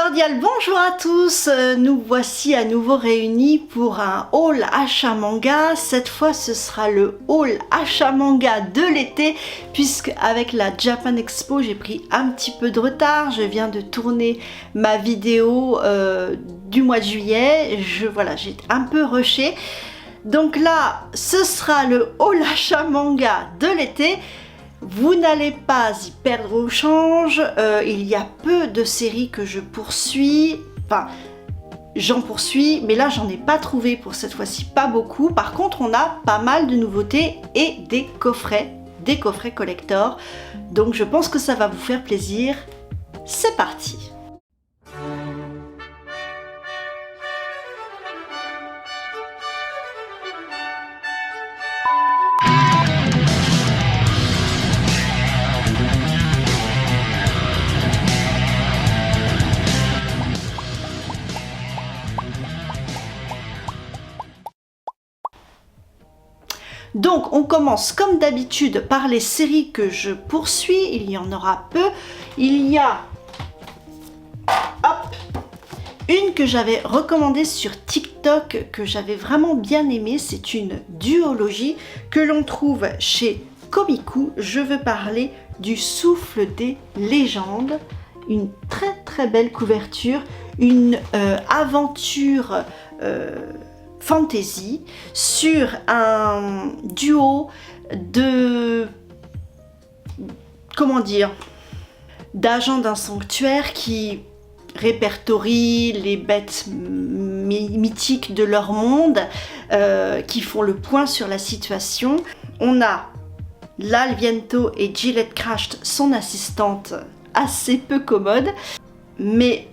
cordial bonjour à tous, nous voici à nouveau réunis pour un haul achat manga. Cette fois ce sera le haul achat manga de l'été, puisque avec la Japan Expo j'ai pris un petit peu de retard. Je viens de tourner ma vidéo du mois de juillet, j'ai un peu rushé. Donc là ce sera le haul achat manga de l'été. Vous n'allez pas y perdre au change, il y a peu de séries que je poursuis, enfin j'en poursuis, mais là j'en ai pas trouvé pour cette fois-ci, pas beaucoup. Par contre on a pas mal de nouveautés et des coffrets collector, donc je pense que ça va vous faire plaisir. C'est parti! Donc on commence comme d'habitude par les séries que je poursuis, il y en aura peu. Il y a une que j'avais recommandée sur TikTok, que j'avais vraiment bien aimée, c'est une duologie que l'on trouve chez Komiku. Je veux parler du Souffle des légendes, une très belle couverture, une aventure fantasy sur un duo de, d'agents d'un sanctuaire qui répertorient les bêtes mythiques de leur monde, qui font le point sur la situation. On a Lal Viento et Gillette Crashed, son assistante, assez peu commode, mais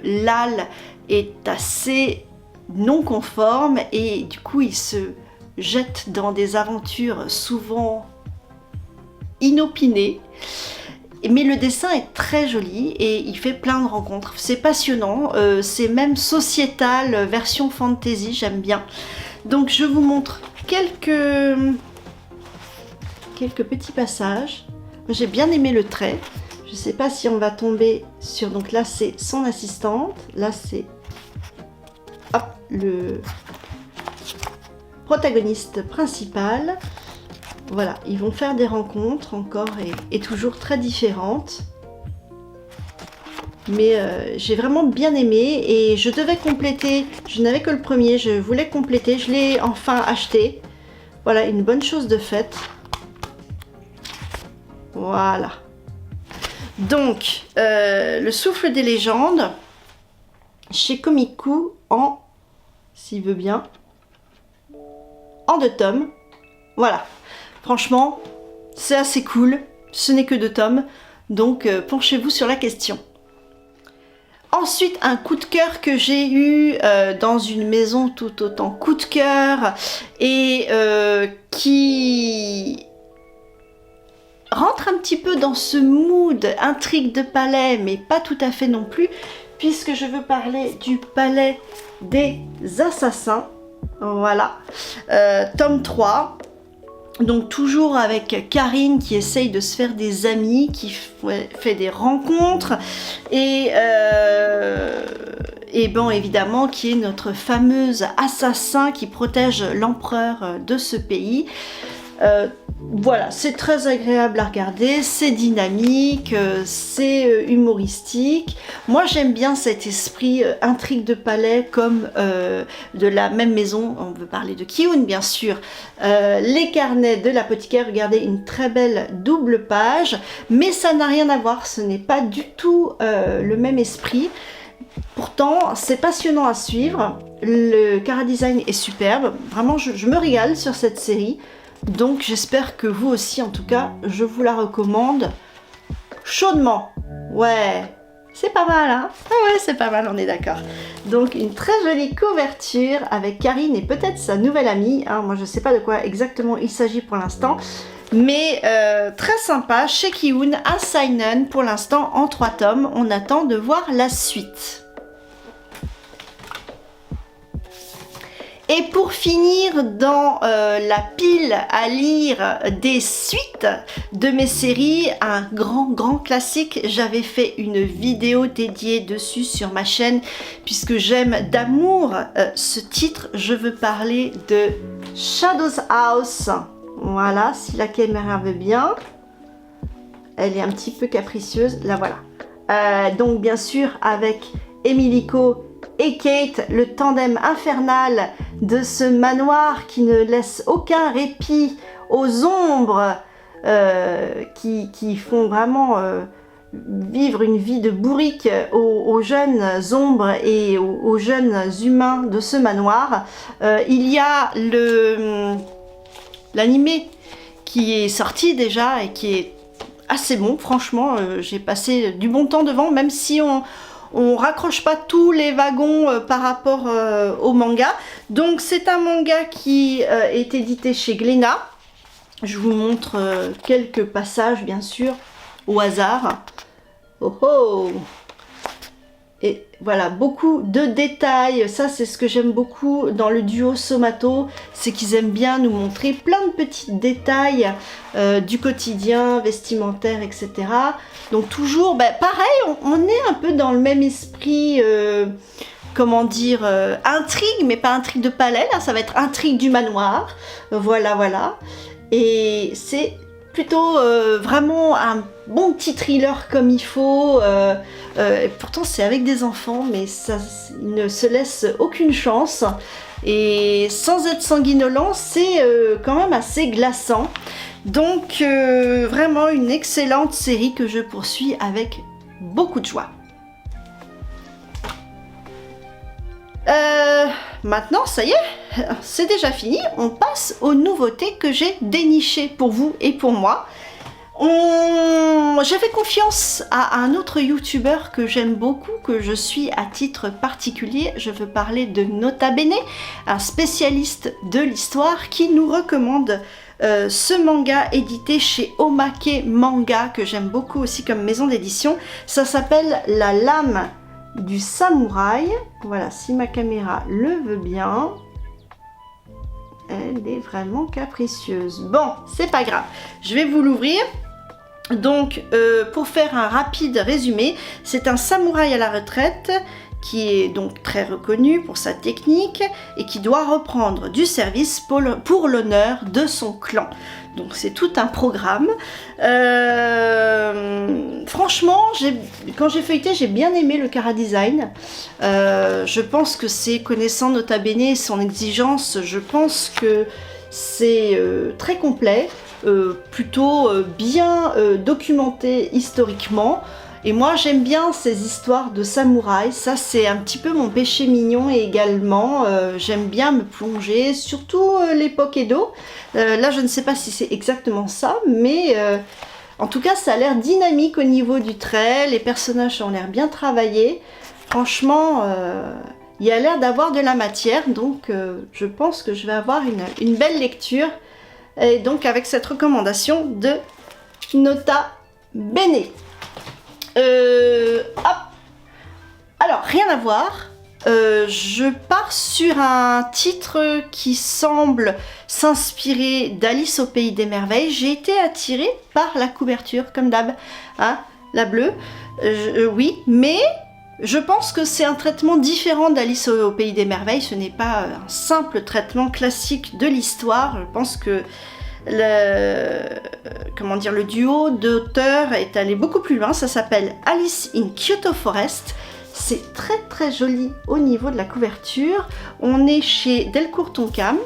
Lal est assez non conforme et du coup il se jette dans des aventures souvent inopinées, mais le dessin est très joli et il fait plein de rencontres, c'est passionnant, c'est même sociétal version fantasy, j'aime bien. Donc je vous montre quelques petits passages. J'ai bien aimé le trait, je sais pas si on va tomber sur, donc là c'est son assistante, là c'est le protagoniste principal. Voilà, ils vont faire des rencontres encore et toujours très différentes. Mais j'ai vraiment bien aimé et je devais compléter, je n'avais que le premier, je voulais compléter, je l'ai enfin acheté. Voilà, une bonne chose de faite. Voilà. Donc, le Souffle des légendes, chez Komiku en, s'il veut bien, en 2 tomes. Voilà, franchement c'est assez cool, ce n'est que 2 tomes, donc penchez-vous sur la question. Ensuite, un coup de cœur que j'ai eu dans une maison tout autant coup de cœur et qui rentre un petit peu dans ce mood intrigue de palais, mais pas tout à fait non plus, puisque je veux parler du Palais des Assassins. Voilà, tome 3. Donc toujours avec Karine qui essaye de se faire des amis, qui fait des rencontres, et bon évidemment qui est notre fameuse assassin qui protège l'empereur de ce pays. Voilà, c'est très agréable à regarder, c'est dynamique, c'est humoristique. Moi j'aime bien cet esprit intrigue de palais comme de la même maison, on veut parler de Ki-hoon bien sûr. Les carnets de l'apothicaire, regardez, une très belle double page, mais ça n'a rien à voir, ce n'est pas du tout le même esprit. Pourtant c'est passionnant à suivre, le chara-design est superbe, vraiment je me régale sur cette série. Donc j'espère que vous aussi, en tout cas, je vous la recommande chaudement. Ouais, c'est pas mal, hein? Ah ouais, c'est pas mal, on est d'accord. Donc une très jolie couverture avec Karine et peut-être sa nouvelle amie. Hein, moi je sais pas de quoi exactement il s'agit pour l'instant. Mais très sympa, chez Ki-hoon, un seinen pour l'instant en 3 tomes. On attend de voir la suite. Et pour finir dans la pile à lire des suites de mes séries, un grand classique, j'avais fait une vidéo dédiée dessus sur ma chaîne puisque j'aime d'amour ce titre. Je veux parler de Shadows House. Voilà, si la caméra veut bien. Elle est un petit peu capricieuse, la voilà. Donc bien sûr avec Emilico et Kate, le tandem infernal de ce manoir qui ne laisse aucun répit aux ombres qui font vraiment vivre une vie de bourrique aux jeunes ombres et aux jeunes humains de ce manoir. Il y a l'animé qui est sorti déjà et qui est assez bon, franchement, j'ai passé du bon temps devant, même si on raccroche pas tous les wagons par rapport au manga. Donc c'est un manga qui est édité chez Glénat. Je vous montre quelques passages bien sûr au hasard. Oh oh! Et voilà, beaucoup de détails. Ça, c'est ce que j'aime beaucoup dans le duo Somato, c'est qu'ils aiment bien nous montrer plein de petits détails du quotidien, vestimentaire, etc. Donc toujours, pareil, on est un peu dans le même esprit, comment dire, intrigue, mais pas intrigue de palais, là, ça va être intrigue du manoir. Voilà. Et c'est plutôt vraiment un bon petit thriller comme il faut. Pourtant c'est avec des enfants, mais ça il ne se laisse aucune chance. Et sans être sanguinolent, c'est quand même assez glaçant. Donc vraiment une excellente série que je poursuis avec beaucoup de joie. Maintenant, ça y est, c'est déjà fini. On passe aux nouveautés que j'ai dénichées pour vous et pour moi. J'ai fait confiance à un autre youtubeur que j'aime beaucoup, que je suis à titre particulier. Je veux parler de Nota Bene, un spécialiste de l'histoire qui nous recommande ce manga édité chez Omake Manga, que j'aime beaucoup aussi comme maison d'édition. Ça s'appelle La Lame du Samouraï. Voilà, si ma caméra le veut bien. Elle est vraiment capricieuse. Bon, c'est pas grave. Je vais vous l'ouvrir. Donc, pour faire un rapide résumé, c'est un samouraï à la retraite qui est donc très reconnu pour sa technique et qui doit reprendre du service pour l'honneur de son clan. Donc c'est tout un programme. Franchement, quand j'ai feuilleté, j'ai bien aimé le chara-design. Je pense que c'est, connaissant Nota Bene et son exigence, je pense que c'est très complet, plutôt bien documenté historiquement. Et moi j'aime bien ces histoires de samouraïs, ça c'est un petit peu mon péché mignon et également j'aime bien me plonger, surtout l'époque Edo. Là je ne sais pas si c'est exactement ça, mais en tout cas ça a l'air dynamique au niveau du trait, les personnages ont l'air bien travaillés. Franchement, il y a l'air d'avoir de la matière, donc je pense que je vais avoir une belle lecture. Et donc avec cette recommandation de Nota Bene. Hop. Alors, rien à voir. Je pars sur un titre qui semble s'inspirer d'Alice au Pays des Merveilles. J'ai été attirée par la couverture, comme d'hab, hein, la bleue. Oui, mais je pense que c'est un traitement différent d'Alice au Pays des Merveilles. Ce n'est pas un simple traitement classique de l'histoire. Je pense que le duo d'auteurs est allé beaucoup plus loin. Ça s'appelle Alice in Kyoto Forest. C'est très très joli au niveau de la couverture. On est chez Delcourt Tonkam.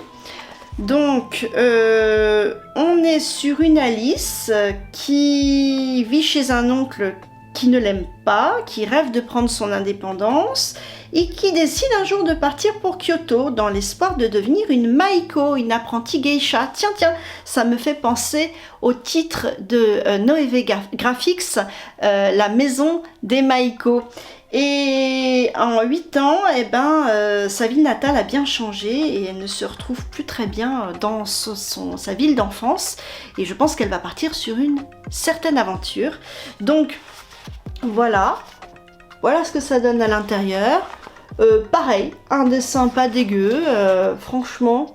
Donc on est sur une Alice qui vit chez un oncle qui ne l'aime pas, qui rêve de prendre son indépendance et qui décide un jour de partir pour Kyoto dans l'espoir de devenir une Maiko, une apprentie geisha. Tiens, ça me fait penser au titre de Noévé Graphics, la maison des Maiko. Et en 8 ans, sa ville natale a bien changé et elle ne se retrouve plus très bien dans sa ville d'enfance. Et je pense qu'elle va partir sur une certaine aventure. Donc, voilà ce que ça donne à l'intérieur. Pareil, un dessin pas dégueu, franchement.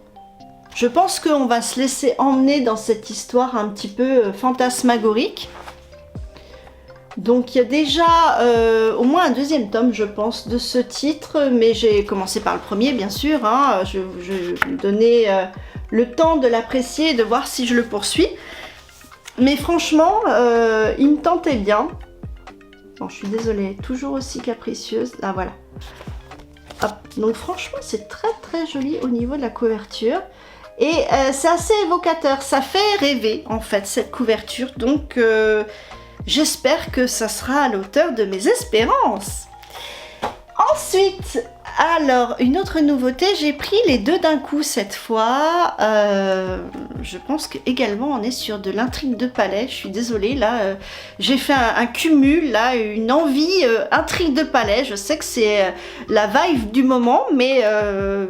Je pense qu'on va se laisser emmener dans cette histoire un petit peu fantasmagorique. Donc il y a déjà au moins un deuxième tome, je pense, de ce titre, mais j'ai commencé par le premier, bien sûr, hein. Je vais me donner le temps de l'apprécier et de voir si je le poursuis. Mais franchement, il me tentait bien. Bon, je suis désolée, toujours aussi capricieuse. Ah, voilà. Hop. Donc franchement, c'est très très joli au niveau de la couverture. Et c'est assez évocateur, ça fait rêver, en fait, cette couverture. Donc... j'espère que ça sera à la hauteur de mes espérances. Ensuite, alors, une autre nouveauté, j'ai pris les deux d'un coup cette fois. Je pense qu'également on est sur de l'intrigue de palais. Je suis désolée, là, j'ai fait un cumul, là, une envie intrigue de palais. Je sais que c'est la vibe du moment, mais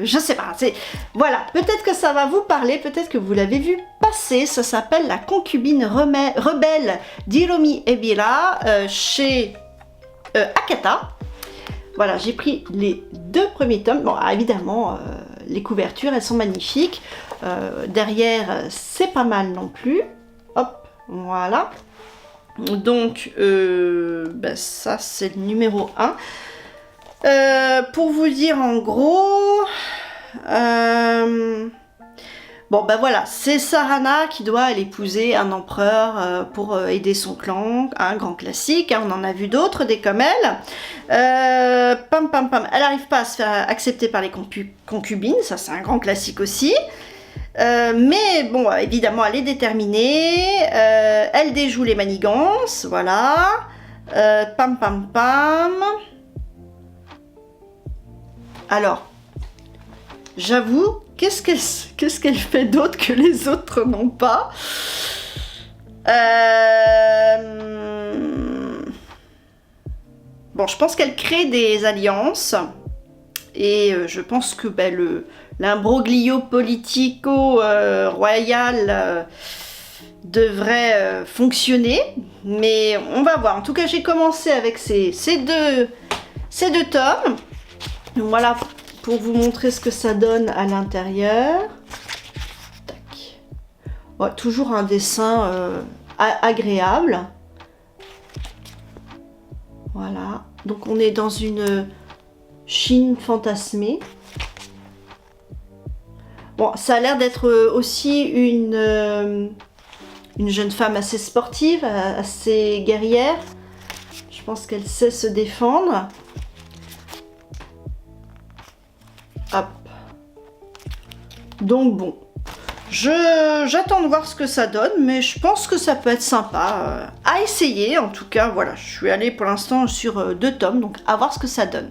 je sais pas. Voilà, peut-être que ça va vous parler, peut-être que vous l'avez vu passer. Ça s'appelle La concubine rebelle d'Hiromi Ebira chez Akata. Voilà, j'ai pris les deux premiers tomes. Bon, évidemment, les couvertures, elles sont magnifiques. Derrière, c'est pas mal non plus. Hop, voilà. Donc, ça, c'est le numéro 1. Pour vous dire en gros... bon, voilà, c'est Sarana qui doit aller épouser un empereur pour aider son clan, un grand classique, hein, on en a vu d'autres, des comme elle. Elle n'arrive pas à se faire accepter par les concubines, ça c'est un grand classique aussi. Mais bon, évidemment, elle est déterminée, elle déjoue les manigances, voilà. Alors, j'avoue, qu'est-ce qu'elle fait d'autre que les autres n'ont pas? Bon, je pense qu'elle crée des alliances. Et je pense que l'imbroglio politico-royal devrait fonctionner. Mais on va voir. En tout cas, j'ai commencé avec ces deux tomes. Donc voilà, pour vous montrer ce que ça donne à l'intérieur. Ouais, toujours un dessin agréable. Voilà. Donc on est dans une Chine fantasmée. Bon, ça a l'air d'être aussi une jeune femme assez sportive, assez guerrière. Je pense qu'elle sait se défendre. Hop. Donc bon, j'attends de voir ce que ça donne, mais je pense que ça peut être sympa à essayer. En tout cas, voilà, je suis allée pour l'instant sur 2 tomes, donc à voir ce que ça donne.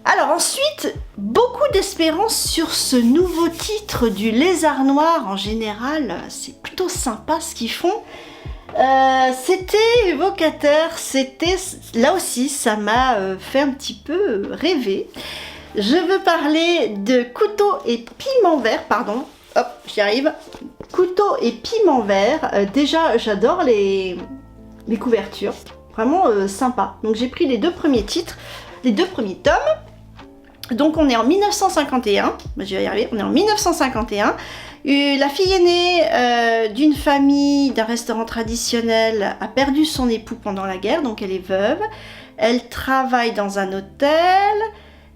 Alors ensuite, beaucoup d'espérance sur ce nouveau titre du Lézard Noir. En général, c'est plutôt sympa ce qu'ils font. C'était évocateur, là aussi ça m'a fait un petit peu rêver. Je veux parler de Couteau et Piment Vert, pardon, hop, j'y arrive. Couteau et Piment Vert, déjà j'adore les couvertures, vraiment sympa. Donc j'ai pris les 2 premiers titres, les 2 premiers tomes. Donc on est en 1951, je vais y arriver, on est en 1951. La fille aînée d'une famille d'un restaurant traditionnel a perdu son époux pendant la guerre, donc elle est veuve. Elle travaille dans un hôtel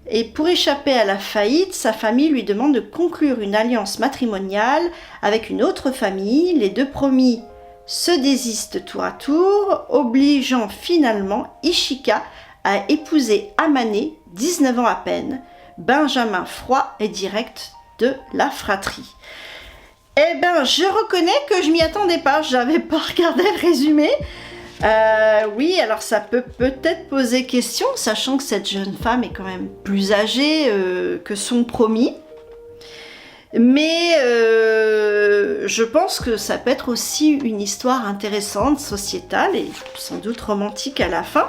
et pour échapper à la faillite, sa famille lui demande de conclure une alliance matrimoniale avec une autre famille. Les 2 promis se désistent tour à tour, obligeant finalement Ishika à épouser Amane, 19 ans à peine, Benjamin froid et direct de la fratrie. Eh ben, je reconnais que je m'y attendais pas, j'avais pas regardé le résumé. Oui, alors ça peut peut-être poser question, sachant que cette jeune femme est quand même plus âgée que son promis. Mais je pense que ça peut être aussi une histoire intéressante, sociétale et sans doute romantique à la fin.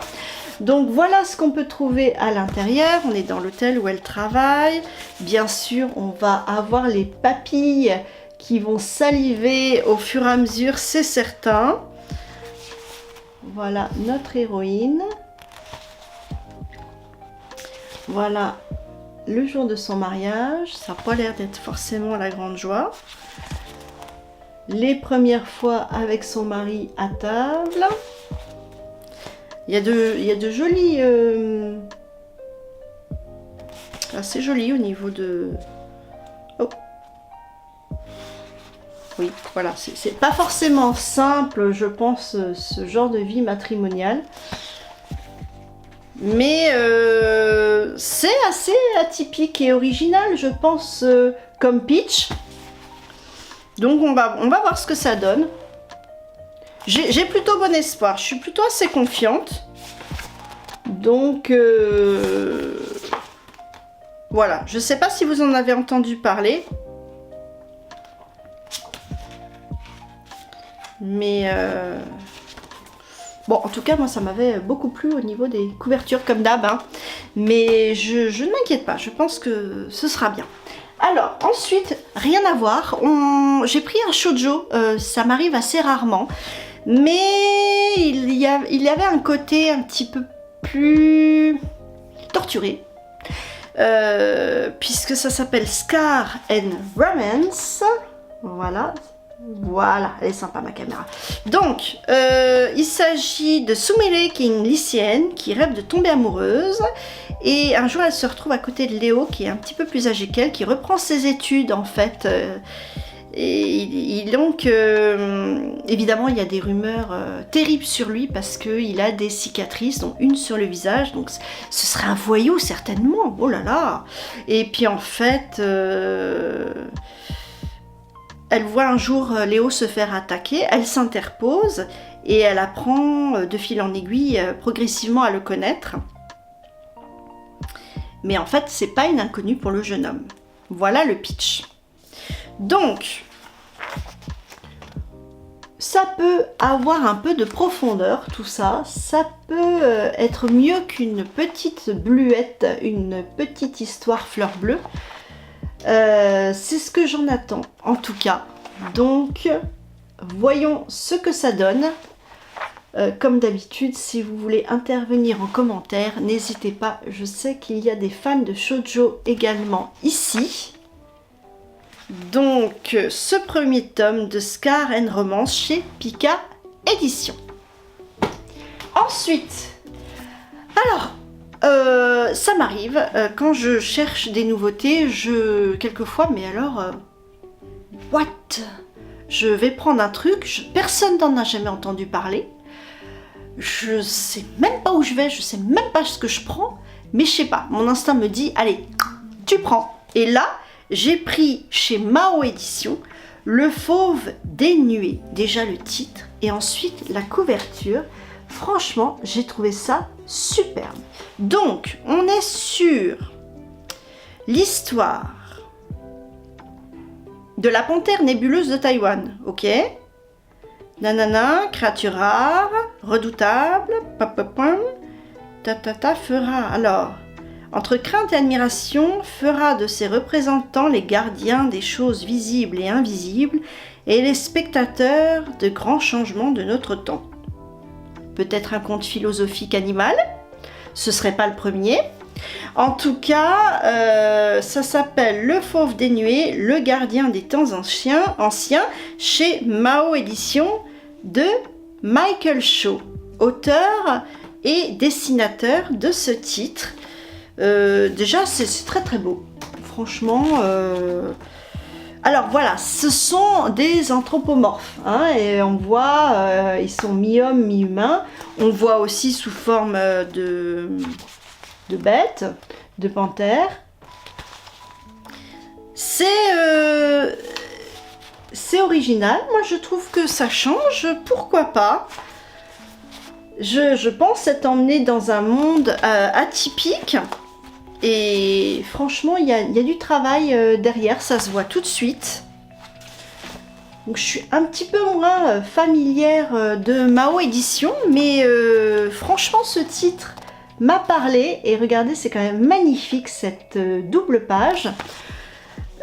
Donc voilà ce qu'on peut trouver à l'intérieur. On est dans l'hôtel où elle travaille. Bien sûr, on va avoir les papilles qui vont saliver au fur et à mesure, c'est certain. Voilà notre héroïne. Voilà le jour de son mariage. Ça n'a pas l'air d'être forcément la grande joie. Les premières fois avec son mari à table. Il y a de jolis... assez joli au niveau de... Oh. Oui, voilà. C'est pas forcément simple, je pense, ce genre de vie matrimoniale. Mais c'est assez atypique et original, je pense, comme pitch. Donc on va voir ce que ça donne. J'ai plutôt bon espoir, je suis plutôt assez confiante. Donc voilà, je ne sais pas si vous en avez entendu parler. Mais bon, en tout cas, moi, ça m'avait beaucoup plu au niveau des couvertures, comme d'hab. Hein. Mais je ne m'inquiète pas, je pense que ce sera bien. Alors, ensuite, rien à voir. J'ai pris un shoujo, ça m'arrive assez rarement. Mais il y avait un côté un petit peu plus torturé. Puisque ça s'appelle Scar and Romance. Voilà. Voilà, elle est sympa ma caméra. Donc, il s'agit de Sumire, qui est une lycéenne qui rêve de tomber amoureuse. Et un jour, elle se retrouve à côté de Léo, qui est un petit peu plus âgé qu'elle, qui reprend ses études en fait. Et donc, évidemment, il y a des rumeurs terribles sur lui parce qu'il a des cicatrices, dont une sur le visage. Donc, ce serait un voyou certainement. Oh là là. Et puis en fait... elle voit un jour Léo se faire attaquer, elle s'interpose et elle apprend de fil en aiguille progressivement à le connaître. Mais en fait, c'est pas une inconnue pour le jeune homme. Voilà le pitch. Donc, ça peut avoir un peu de profondeur, tout ça. Ça peut être mieux qu'une petite bluette, une petite histoire fleur bleue. C'est ce que j'en attends en tout cas. Donc voyons ce que ça donne. Comme d'habitude, si vous voulez intervenir en commentaire, n'hésitez pas. Je sais qu'il y a des fans de shoujo également ici. Donc ce premier tome de Scar and Romance chez Pika Édition. Ensuite, alors ça m'arrive quand je cherche des nouveautés, quelquefois, mais alors, what? Je vais prendre un truc, personne n'en a jamais entendu parler, je sais même pas où je vais, je sais même pas ce que je prends, mais je sais pas, mon instinct me dit, allez, tu prends. Et là, j'ai pris chez Mao Édition Le Fauve des Nuées, déjà le titre, et ensuite la couverture. Franchement, j'ai trouvé ça superbe. Donc, on est sur l'histoire de la panthère nébuleuse de Taïwan, ok? Nanana, créature rare, redoutable, fera. Alors, entre crainte et admiration, fera de ses représentants les gardiens des choses visibles et invisibles et les spectateurs de grands changements de notre temps. Peut-être un conte philosophique animal, ce serait pas le premier. En tout cas, ça s'appelle Le Fauve des Nuées, le gardien des temps anciens, chez Mao Édition de Michael Shaw, auteur et dessinateur de ce titre. Déjà, c'est très très beau. Franchement, alors voilà, ce sont des anthropomorphes, hein, et on voit, ils sont mi-hommes, mi-humains. On voit aussi sous forme de bêtes, de panthères. C'est original, moi je trouve que ça change, pourquoi pas. Je pense être emmenée dans un monde atypique. Et franchement, il y a du travail derrière, ça se voit tout de suite. Donc je suis un petit peu moins familière de Mao Édition, mais franchement ce titre m'a parlé. Et regardez, c'est quand même magnifique cette double page.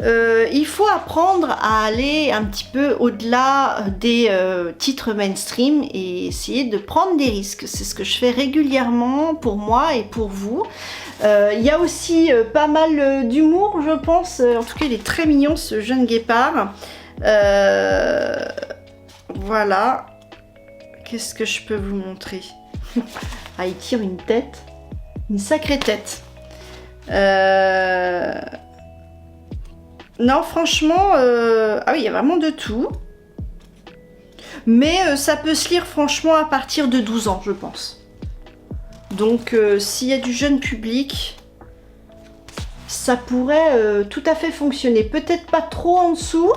il faut apprendre à aller un petit peu au-delà des titres mainstream et essayer de prendre des risques. C'est ce que je fais régulièrement pour moi et pour vous. Il y a aussi pas mal d'humour, je pense. En tout cas, il est très mignon, ce jeune guépard. Voilà. Qu'est-ce que je peux vous montrer? Ah, il tire une tête. Une sacrée tête. Non, franchement, ah oui, il y a vraiment de tout. Mais ça peut se lire franchement à partir de 12 ans, je pense. Donc, s'il y a du jeune public, ça pourrait tout à fait fonctionner. Peut-être pas trop en dessous.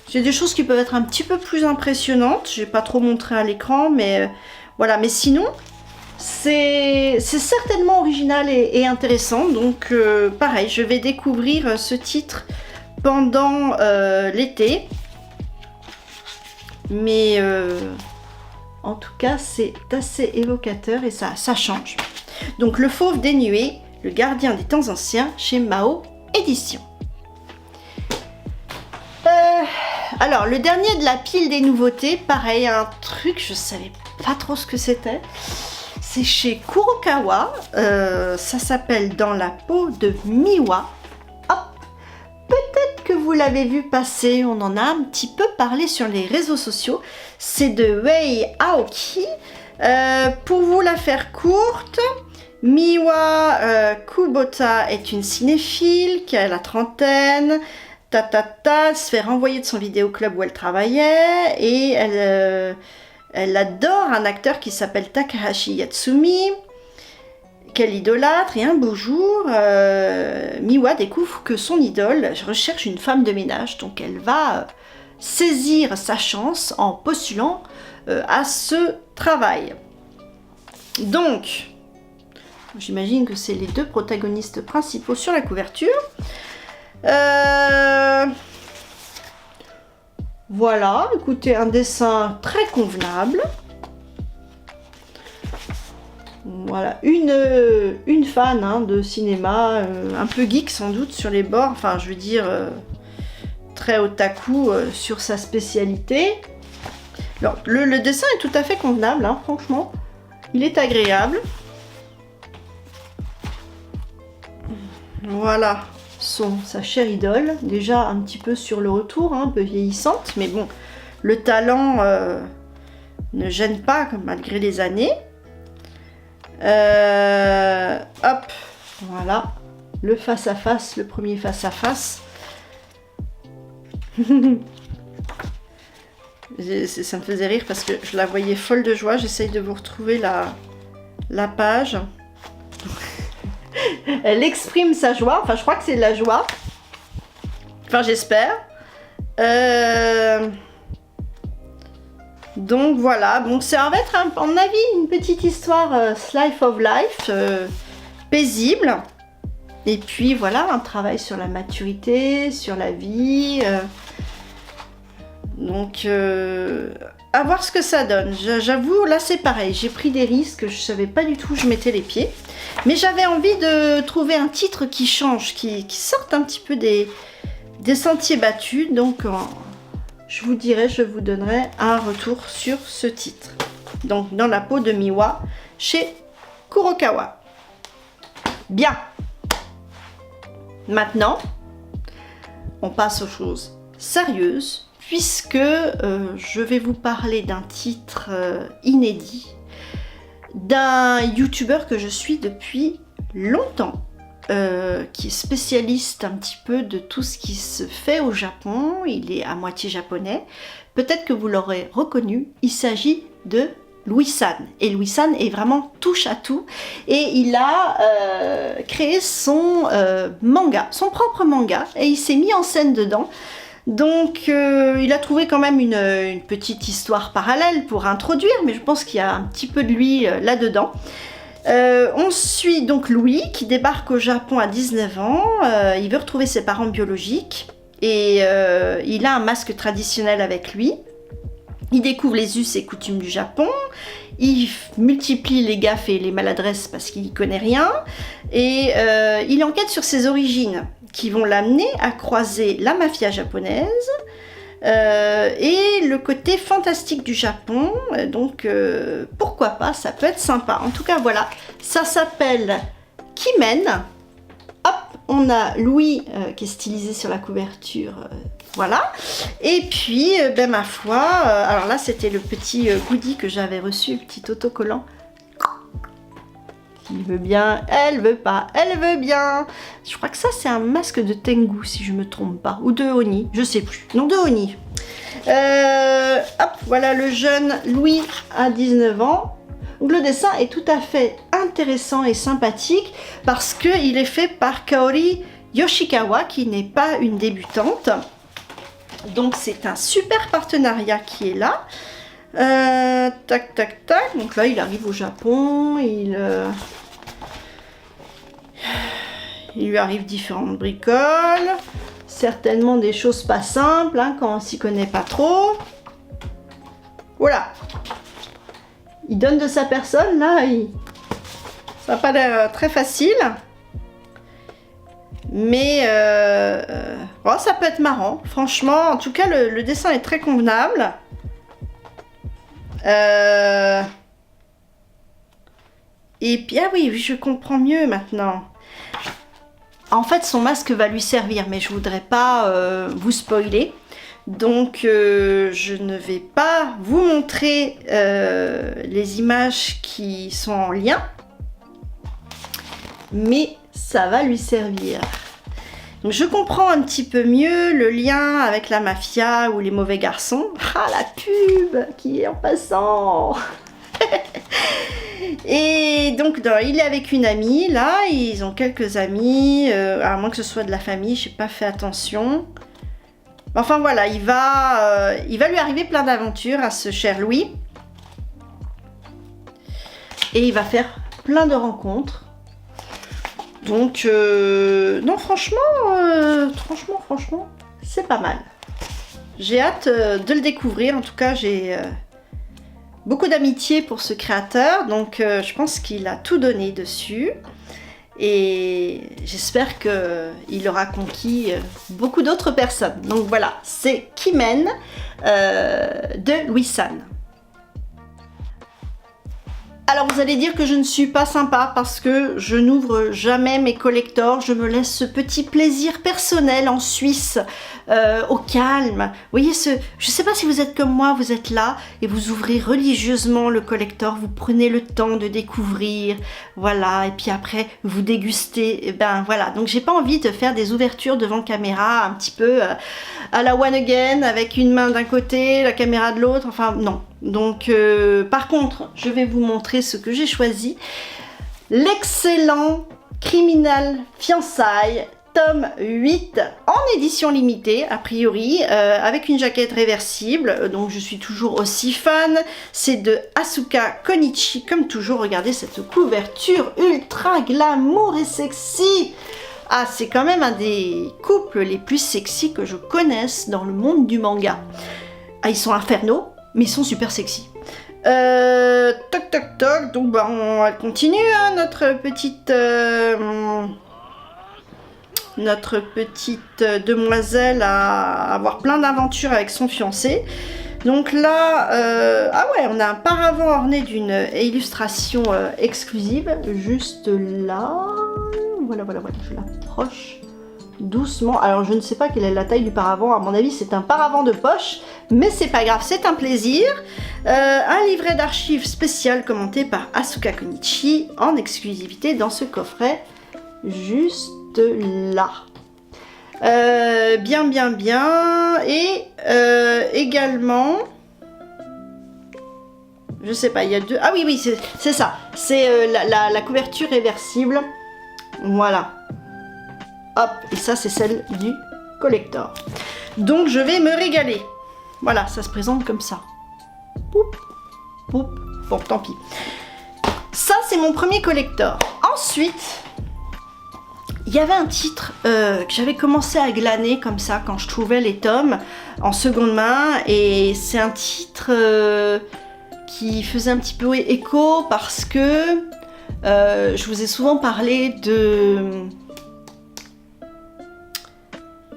J'ai des choses qui peuvent être un petit peu plus impressionnantes. Je n'ai pas trop montré à l'écran, mais voilà. Mais sinon, c'est certainement original et intéressant. Donc, pareil, je vais découvrir ce titre pendant l'été, mais en tout cas c'est assez évocateur et ça change. Donc le fauve des nuées, le gardien des temps anciens chez Mao Édition. Alors le dernier de la pile des nouveautés, pareil, un truc, je savais pas trop ce que c'était. C'est chez Kurokawa, ça s'appelle Dans la peau de Miwa. Peut-être que vous l'avez vu passer, on en a un petit peu parlé sur les réseaux sociaux. C'est de Wei Aoki. Pour vous la faire courte, Miwa Kubota est une cinéphile qui a la trentaine. Elle se fait renvoyer de son vidéoclub où elle travaillait et elle adore un acteur qui s'appelle Takahashi Yatsumi, qu'elle idolâtre, et un beau jour, Miwa découvre que son idole recherche une femme de ménage, donc elle va saisir sa chance en postulant à ce travail. Donc, j'imagine que c'est les deux protagonistes principaux sur la couverture. Voilà, écoutez, un dessin très convenable. Voilà, une fan de cinéma, un peu geek sans doute sur les bords, enfin je veux dire très otaku sur sa spécialité. Alors, le dessin est tout à fait convenable, franchement, il est agréable. Voilà, sa chère idole, déjà un petit peu sur le retour, un peu vieillissante, mais bon, le talent ne gêne pas malgré les années. Hop, voilà, le face-à-face, le premier face-à-face. Ça me faisait rire parce que je la voyais folle de joie. J'essaye de vous retrouver la page. Elle exprime sa joie, enfin je crois que c'est de la joie. Enfin j'espère. Donc voilà, donc ça va être à mon avis une petite histoire slice of life, paisible. Et puis voilà, un travail sur la maturité, sur la vie. Donc à voir ce que ça donne. J'avoue, là c'est pareil, j'ai pris des risques, je savais pas du tout où je mettais les pieds. Mais j'avais envie de trouver un titre qui change, qui sorte un petit peu des sentiers battus. Donc je vous donnerai un retour sur ce titre. Donc Dans la peau de Miwa chez Kurokawa. Bien. Maintenant, on passe aux choses sérieuses, puisque je vais vous parler d'un titre inédit, d'un youtubeur que je suis depuis longtemps, qui est spécialiste un petit peu de tout ce qui se fait au Japon. Il est à moitié japonais. Peut-être que vous l'aurez reconnu, il s'agit de Louis-San. Et Louis-San est vraiment touche à tout. Et il a créé son manga, son propre manga, et il s'est mis en scène dedans. Donc il a trouvé quand même une petite histoire parallèle pour introduire, mais je pense qu'il y a un petit peu de lui là-dedans. On suit donc Louis qui débarque au Japon à 19 ans, il veut retrouver ses parents biologiques et il a un masque traditionnel avec lui. Il découvre les us et coutumes du Japon, il multiplie les gaffes et les maladresses parce qu'il n'y connaît rien et il enquête sur ses origines qui vont l'amener à croiser la mafia japonaise et le côté fantastique du Japon. Donc pourquoi pas, ça peut être sympa. En tout cas voilà, ça s'appelle Kimen. Hop, on a Louis qui est stylisé sur la couverture. Voilà. Et puis, ben ma foi, alors là c'était le petit goodie que j'avais reçu, le petit autocollant. Qui veut bien, elle veut pas, elle veut bien. Je crois que ça c'est un masque de Tengu si je me trompe pas, ou de Oni, je sais plus. Non, de Oni. Hop, voilà le jeune Louis à 19 ans. Donc le dessin est tout à fait intéressant et sympathique parce qu'il est fait par Kaori Yoshikawa qui n'est pas une débutante. Donc c'est un super partenariat qui est là. Tac tac tac, donc là il arrive au Japon, il lui arrive différentes bricoles, certainement des choses pas simples hein, quand on s'y connaît pas trop. Voilà, il donne de sa personne là, ça n'a pas l'air très facile, mais bon, ça peut être marrant, franchement. En tout cas le dessin est très convenable. Et puis, ah oui, je comprends mieux maintenant. En fait, son masque va lui servir, mais je voudrais pas vous spoiler. Donc, je ne vais pas vous montrer les images qui sont en lien. Mais ça va lui servir. Donc, je comprends un petit peu mieux le lien avec la mafia ou les mauvais garçons. Ah, la pub qui est en passant. Et donc, il est avec une amie, là. Ils ont quelques amis, à moins que ce soit de la famille, je n'ai pas fait attention. Enfin, voilà, il va lui arriver plein d'aventures à ce cher Louis. Et il va faire plein de rencontres. Donc, non, franchement, c'est pas mal. J'ai hâte de le découvrir. En tout cas, j'ai beaucoup d'amitié pour ce créateur. Donc, je pense qu'il a tout donné dessus. Et j'espère qu'il aura conquis beaucoup d'autres personnes. Donc, voilà, c'est Kimen de Louis San. Alors vous allez dire que je ne suis pas sympa parce que je n'ouvre jamais mes collectors, je me laisse ce petit plaisir personnel en Suisse, au calme. Vous voyez, je ne sais pas si vous êtes comme moi, vous êtes là et vous ouvrez religieusement le collector, vous prenez le temps de découvrir, voilà, et puis après vous dégustez, et ben voilà. Donc j'ai pas envie de faire des ouvertures devant caméra un petit peu à la One Again avec une main d'un côté, la caméra de l'autre, enfin non. Donc, par contre, je vais vous montrer ce que j'ai choisi. L'excellent Criminal Fiançailles, tome 8, en édition limitée, a priori, avec une jaquette réversible. Donc, je suis toujours aussi fan. C'est de Asuka Konichi, comme toujours. Regardez cette couverture ultra glamour et sexy. Ah, c'est quand même un des couples les plus sexy que je connaisse dans le monde du manga. Ah, ils sont infernaux. Mais ils sont super sexy. Toc toc toc. Donc bah, on continue hein, notre petite demoiselle à avoir plein d'aventures avec son fiancé. Donc là, ah ouais, on a un paravent orné d'une illustration exclusive. Juste là. Voilà, je l'approche doucement. Alors je ne sais pas quelle est la taille du paravent, à mon avis c'est un paravent de poche, mais c'est pas grave, c'est un plaisir. Un livret d'archives spécial commenté par Asuka Konichi en exclusivité dans ce coffret juste là. Bien et également je sais pas, il y a deux, ah oui c'est ça, c'est la couverture réversible, voilà. Hop, et ça c'est celle du collector. Donc je vais me régaler. Voilà, ça se présente comme ça. Poup, poup. Bon, tant pis. Ça c'est mon premier collector. Ensuite, il y avait un titre que j'avais commencé à glaner comme ça quand je trouvais les tomes en seconde main. Et c'est un titre qui faisait un petit peu écho parce que je vous ai souvent parlé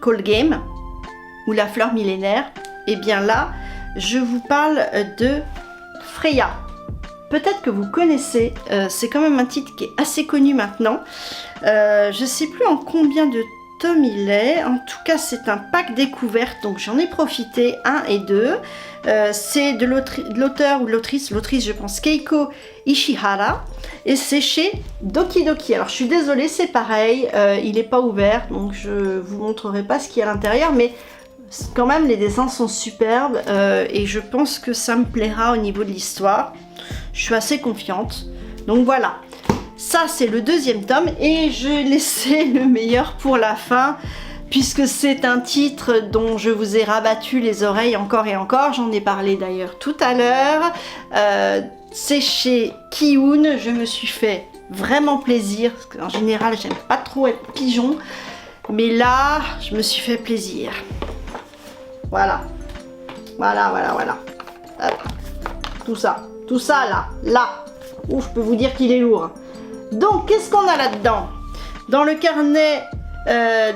Call Game ou La fleur millénaire. Et bien là, je vous parle de Freya. Peut-être que vous connaissez, c'est quand même un titre qui est assez connu maintenant. Je ne sais plus en combien de tomes il est. En tout cas, c'est un pack découverte, donc j'en ai profité, 1 et 2. C'est de l'auteur ou de l'autrice, je pense, Keiko Ishihara. Et c'est chez Doki Doki. Alors, je suis désolée, c'est pareil, il n'est pas ouvert, donc je ne vous montrerai pas ce qu'il y a à l'intérieur, mais quand même, les dessins sont superbes et je pense que ça me plaira au niveau de l'histoire. Je suis assez confiante. Donc voilà, ça c'est le 2e tome et je laissais le meilleur pour la fin puisque c'est un titre dont je vous ai rabattu les oreilles encore et encore. J'en ai parlé d'ailleurs tout à l'heure. C'est chez Kiun. Je me suis fait vraiment plaisir parce qu'en général j'aime pas trop être pigeon, mais là je me suis fait plaisir. Voilà. Hop. Tout ça là. Ouh, je peux vous dire qu'il est lourd. Donc, qu'est-ce qu'on a là-dedans? Dans le carnet,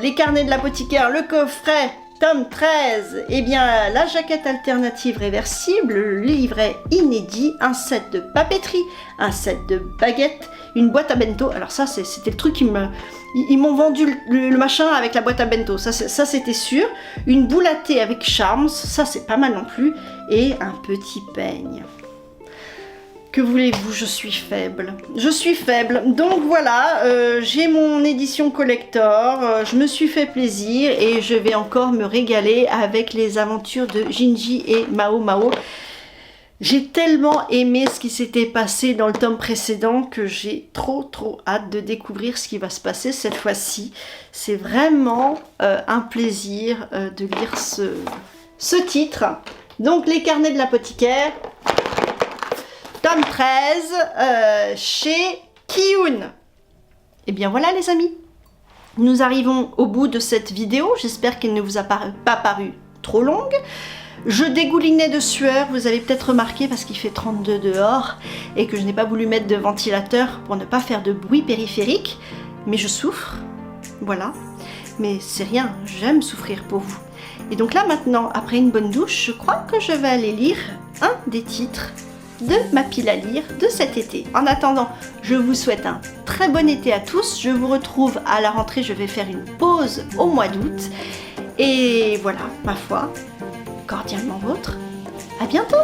les carnets de l'apothicaire, le coffret, tome 13, eh bien, la jaquette alternative réversible, le livret inédit, un set de papeterie, un set de baguettes, une boîte à bento. Alors ça, c'était le truc qui me... Ils m'ont vendu le machin avec la boîte à bento, ça c'était sûr. Une boule à thé avec Charms, ça c'est pas mal non plus. Et un petit peigne. Que voulez-vous, je suis faible. Donc voilà, j'ai mon édition collector, je me suis fait plaisir et je vais encore me régaler avec les aventures de Jinji et Mao Mao. J'ai tellement aimé ce qui s'était passé dans le tome précédent que j'ai trop hâte de découvrir ce qui va se passer cette fois-ci. C'est vraiment un plaisir de lire ce titre. Donc les carnets de l'apothicaire, tome 13, chez Kiun. Et bien voilà les amis, nous arrivons au bout de cette vidéo. J'espère qu'elle ne vous a pas paru trop longue. Je dégoulinais de sueur, vous avez peut-être remarqué parce qu'il fait 32 dehors et que je n'ai pas voulu mettre de ventilateur pour ne pas faire de bruit périphérique. Mais je souffre, voilà. Mais c'est rien, j'aime souffrir pour vous. Et donc là maintenant, après une bonne douche, je crois que je vais aller lire un des titres de ma pile à lire de cet été. En attendant, je vous souhaite un très bon été à tous. Je vous retrouve à la rentrée, je vais faire une pause au mois d'août. Et voilà, ma foi, cordialement vôtre. À bientôt!